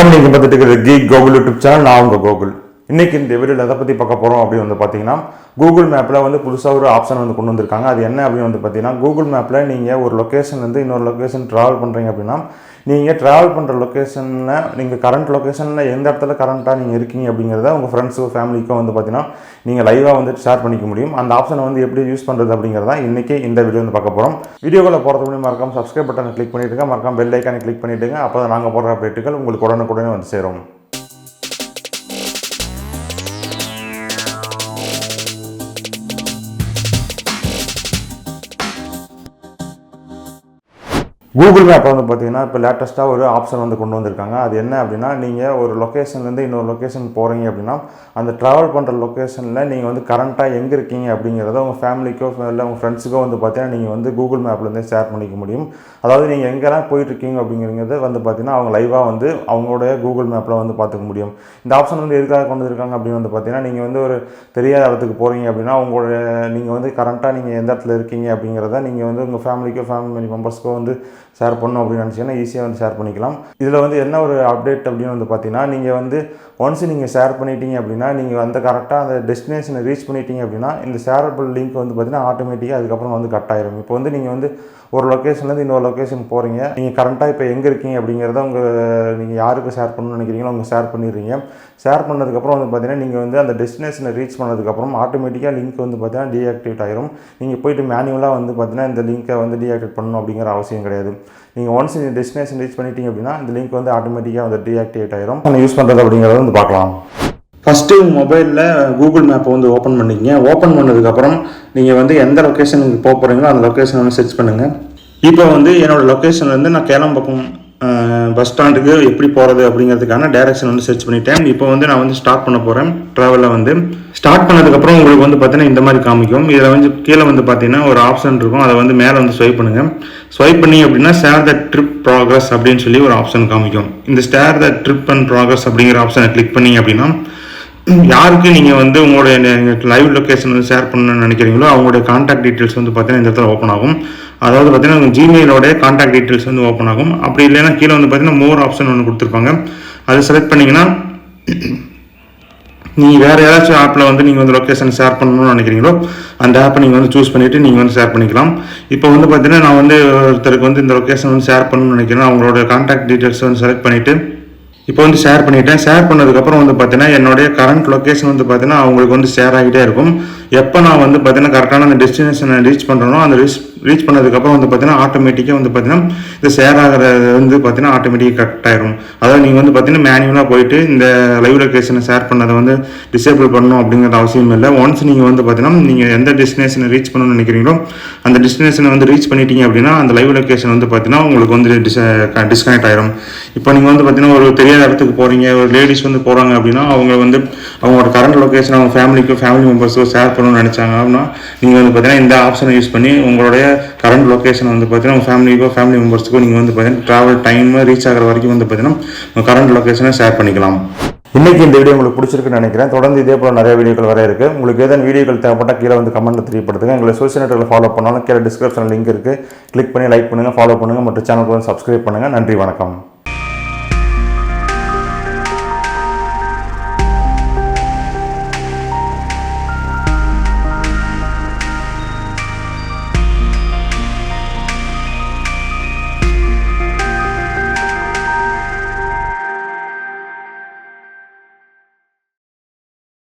வணக்கம். நீங்கள் பார்த்துட்டு இருக்கிற கீக் கோகுல் யூடியூப் சேனல். நான் உங்கள் கோகுல். இன்றைக்கி இந்த வீடியோவில் எதை பற்றி பார்க்க போகிறோம் அப்படின்னு வந்து பார்த்தீங்கன்னா, கூகுள் மேப்பில் வந்து புதுசாக ஒரு ஆப்ஷன் வந்து கொண்டு வந்திருக்காங்க. அது என்ன அப்படின்னு வந்து பார்த்தீங்கன்னா, கூகுள் மேப்பில் நீங்கள் ஒரு லொக்கேஷன்லேருந்து இன்னொரு லொக்கேஷன் ட்ராவல் பண்ணுறீங்க அப்படின்னா, நீங்கள் ட்ராவல் பண்ணுற லொக்கேஷனில் நீங்கள் கரண்ட் லொக்கேஷனில் எந்த இடத்துல கரண்ட்டாக நீங்கள் இருக்கீங்க அப்படிங்கிறத உங்கள் ஃப்ரெண்ட்ஸுக்கும் ஃபேமிலிக்கும் வந்து பார்த்தீங்கன்னா நீங்கள் லைவாக வந்து ஷேர் பண்ணிக்க முடியும். அந்த ஆப்ஷனை வந்து எப்படி யூஸ் பண்ணுறது அப்படிங்கிறத இன்றைக்கி இந்த வீடியோ வந்து பார்க்க போகிறோம். வீடியோவில் போகிறதுக்கு முன்னாடி மறக்காம சப்ஸ்கிரைப் பட்டனை கிளிக் பண்ணிவிடுங்க, மறக்காம பெல் ஐக்கானை கிளிக் பண்ணிவிடுங்க. அப்போ தான் நாங்கள் போடுற அப்டேட்டுகள் உங்களுக்கு உடனுக்குடனே வந்து சேரும். கூகுள் மேப்பை வந்து பார்த்தீங்கன்னா இப்போ லேட்டஸ்ட்டாக ஒரு ஆப்ஷன் வந்து கொண்டு வந்திருக்காங்க. அது என்ன அப்படின்னா, நீங்கள் ஒரு லொக்கேஷன்லேருந்து இன்னொரு லொக்கேஷன் போகிறீங்க அப்படின்னா, அந்த ட்ராவல் பண்ணுற லொக்கேஷனில் நீங்கள் வந்து கரண்ட்டாக எங்கே இருக்கீங்க அப்படிங்கிறத உங்கள் ஃபேமிலிக்கோ இல்லை உங்கள் ஃப்ரெண்ட்ஸுக்கோ வந்து பார்த்தீங்கன்னா நீங்கள் வந்து கூகுள் மேப்லேருந்தே ஷேர் பண்ணிக்க முடியும். அதாவது நீங்கள் எங்கெல்லாம் போயிட்டுருக்கீங்க அப்படிங்கிறத வந்து பார்த்தீங்கன்னா அவங்க லைவாக வந்து அவங்களுடைய கூகுள் மேப்பில் வந்து பார்த்துக்க முடியும். இந்த ஆப்ஷன் வந்து எதுக்காக கொண்டு வந்திருக்காங்க அப்படின்னு வந்து பார்த்தீங்கன்னா, நீங்கள் வந்து ஒரு தெரியாத இடத்துக்கு போகிறீங்க அப்படின்னா உங்களுடைய நீங்கள் வந்து கரண்ட்டாக நீங்கள் எந்த இடத்துல இருக்கீங்க அப்படிங்கிறத நீங்கள் வந்து உங்கள் ஃபேமிலிக்கோ ஃபேமிலி மெம்பர்ஸ்க்கோ வந்து ஷேர் பண்ணணும் அப்படின்னு நினச்சிங்கன்னா ஈஸியாக வந்து ஷேர் பண்ணிக்கலாம். இதில் வந்து என்ன ஒரு அப்டேட் அப்படின்னு வந்து பார்த்தீங்கன்னா, நீங்கள் வந்து ஒன்ஸ் நீங்கள் ஷேர் பண்ணிட்டீங்க அப்படின்னா நீங்கள் வந்து கரெக்டாக அந்த டெஸ்டினேஷனை ரீச் பண்ணிட்டீங்க அப்படின்னா இந்த ஷேரபிள் லிங்க் வந்து பார்த்தீங்கன்னா ஆட்டோமேட்டிக்காக அதுக்கப்புறம் வந்து கட் ஆயிரும். இப்போ வந்து நீங்கள் வந்து ஒரு லொக்கேஷன்லேருந்து இன்னொரு லொக்கேஷன் போகிறீங்க, நீங்கள் கரெக்டாக இப்போ எங்கே இருக்கீங்க அப்படிங்கிறத நீங்கள் யாருக்கு ஷேர் பண்ணணும்னு நினைக்கிறீங்களோ அவங்க ஷேர் பண்ணிடுறீங்க. ஷேர் பண்ணதுக்கப்புறம் வந்து பார்த்தீங்கன்னா நீங்கள் வந்து அந்த டெஸ்டினேஷனை ரீச் பண்ணதுக்கப்புறம் ஆட்டோமேட்டிக்காக லிங்க் வந்து பார்த்தீங்கன்னா டீஆக்டிவேட் ஆயிரும். நீங்கள் போய்ட்டு மேனுவலாக வந்து பார்த்தீங்கன்னா இந்த லிங்க்கை வந்து டீஆக்டிவேட் பண்ணணும் அப்படிங்கிற அவசியம் கிடையாது. நீங்கள் ஒன்ஸ் நீங்கள் டெஸ்டினேஷன் ரீச் பண்ணிட்டீங்க அப்படின்னா இந்த லிங்க் வந்து ஆட்டோமேட்டிக்காக வந்து டீஆக்டிவேட் ஆயிரும். யூஸ் பண்ணுறது அப்படிங்கிறத வந்து பார்க்கலாம். ஃபஸ்ட்டு மொபைலில் கூகுள் மேப்பை வந்து ஓப்பன் பண்ணிக்கங்க. ஓப்பன் பண்ணதுக்கப்புறம் நீங்கள் வந்து எந்த லொக்கேஷனுக்கு போக போகிறீங்களோ அந்த லொக்கேஷனை வந்து சர்ச் பண்ணுங்கள். இப்போ வந்து என்னோடய லொக்கேஷன்லேருந்து நான் கேளம்பாக்கம் பஸ் ஸ்டாண்டுக்கு எப்படி போகிறது அப்படிங்கிறதுக்கான டைரக்ஷன் வந்து சர்ச் பண்ணிட்டேன். இப்போ வந்து நான் வந்து ஸ்டார்ட் பண்ண போகிறேன். ட்ராவலில் வந்து ஸ்டார்ட் பண்ணதுக்கப்புறம் உங்களுக்கு வந்து பார்த்தீங்கன்னா இந்த மாதிரி காமிக்கும். இதில் வந்து கீழே வந்து பார்த்தீங்கன்னா ஒரு ஆப்ஷன் இருக்கும், அதை வந்து மேலே வந்து ஸ்வைப் பண்ணுங்கள். ஸ்வைப் பண்ணி அப்படின்னா ஷேர் த ட்ரிப் ப்ராக்ரஸ் அப்படின்னு சொல்லி ஒரு ஆப்ஷன் காமிக்கும். இந்த share the trip and progress அப்படிங்கிற ஆப்ஷனை கிளிக் பண்ணி அப்படின்னா யாருக்கு நீங்கள் வந்து உங்களுடைய லைவ் லொக்கேஷன் வந்து ஷேர் பண்ணணும்னு நினைக்கிறீங்களோ அவங்களுடைய கான்டாக்ட் டீட்டெயில்ஸ் வந்து பார்த்தீங்கன்னா இந்த இடத்துல ஓப்பன் ஆகும். அதாவது பார்த்தீங்கன்னா உங்கள் ஜிமெயிலோடைய கான்டாக்ட் டீட்டெயில்ஸ் வந்து ஓப்பன் ஆகும். அப்படி இல்லைன்னா கீழே வந்து பார்த்தீங்கன்னா மோர் ஆப்ஷன் ஒன்று கொடுத்துருப்பாங்க. அதை செலக்ட் பண்ணிங்கன்னா நீங்கள் வேறு ஏதாச்சும் ஆப்பில் வந்து நீங்கள் வந்து லொக்கேஷன் ஷேர் பண்ணணும்னு நினைக்கிறீங்களோ அந்த ஆப்பை நீங்கள் வந்து சூஸ் பண்ணிவிட்டு நீங்கள் வந்து ஷேர் பண்ணிக்கலாம். இப்போ வந்து பார்த்தீங்கன்னா நான் வந்து ஒருத்தருக்கு வந்து இந்த லொக்கேஷன் வந்து ஷேர் பண்ணணும்னு நினைக்கிறேன். அவங்களோட கான்டாக்ட் டீட்டெயில்ஸ் வந்து செலக்ட் பண்ணிவிட்டு இப்போ வந்து ஷேர் பண்ணிட்டேன். ஷேர் பண்ணதுக்கப்புறம் வந்து பார்த்தீங்கன்னா என்னுடைய கரண்ட் லொக்கேஷன் வந்து பார்த்தீங்கன்னா அவங்களுக்கு வந்து ஷேர் ஆகிட்டே இருக்கும். எப்போ நான் வந்து பார்த்தீங்கன்னா கரெக்டான அந்த டெஸ்டினேஷனை ரீச் பண்ணுறனோ அந்த ரீச் பண்ணதுக்கப்புறம் வந்து பார்த்தீங்கன்னா ஆட்டோமேட்டிக்காக வந்து பார்த்தீங்கன்னா இந்த ஷேர் ஆகிறது வந்து பார்த்தீங்கன்னா ஆட்டோமேட்டிக்காக கட் ஆயிரும். அதாவது நீங்கள் வந்து பார்த்தீங்கன்னா மேனுவலாக போயிட்டு இந்த லைவ் லொக்கேஷனை ஷேர் பண்ணதை வந்து டிசேபிள் பண்ணணும் அப்படிங்கிற அவசியம் இல்லை. ஒன்ஸ் நீங்கள் வந்து பார்த்தீங்கன்னா நீங்கள் எந்த டெஸ்டினேஷனை ரீச் பண்ணணும்னு நினைக்கிறீங்களோ அந்த டெஸ்டினேஷனை வந்து ரீச் பண்ணிட்டீங்க அப்படின்னா அந்த லைவ் லொக்கேஷன் வந்து பார்த்தீங்கன்னா உங்களுக்கு வந்து டிஸ்கனெக்ட் ஆயிரும். இப்போ நீங்கள் வந்து பார்த்தீங்கன்னா ஒரு தெரியாத இடத்துக்கு போகிறீங்க, ஒரு லேடிஸ் வந்து போகிறாங்க அப்படின்னா அவங்க வந்து அவங்களோட கரண்ட் லொக்கேஷன் அவங்க ஃபேமிலி மெம்பர்ஸோ ஷேர் பண்ணணும்னு நினச்சாங்க அப்படின்னா நீங்கள் வந்து பார்த்தீங்கன்னா இந்த ஆப்ஷனை யூஸ் பண்ணி உங்களுடைய கரண்ட் லொக்கேஷன் வந்து பார்த்தீங்கன்னா உங்கள் ஃபேமிலி மெம்பர்ஸுக்கோ நீங்கள் வந்து பார்த்தீங்கன்னா ட்ராவல் டைம் ரீச் ஆகிற வரைக்கும் வந்து பார்த்தீங்கன்னா உங்கள் கரண்ட் லொக்கேஷனை ஷேர் பண்ணிக்கலாம். இன்றைக்கி இந்த வீடியோ உங்களுக்கு பிடிச்சிருக்குன்னு நினைக்கிறேன். தொடர்ந்து இதே போல் நிறைய வீடியோக்கள் வர இருக்குது. உங்களுக்கு ஏதாவது வீடியோக்கள் தேவைப்பட்டால் கீழே வந்து கமெண்ட்டில் தெரியப்படுத்துங்க. எங்களை சோஷியல் நெட்வொர்க்கில் ஃபாலோ பண்ணாலும் கீழே டிஸ்கிரிப்ஷனில் லிங்க் இருக்குது, கிளிக் பண்ணி லைக் பண்ணுங்கள், ஃபாலோ பண்ணுங்கள் மற்றும் சேனலுக்கு வந்து சப்ஸ்கிரைப் பண்ணுங்கள். நன்றி, வணக்கம்.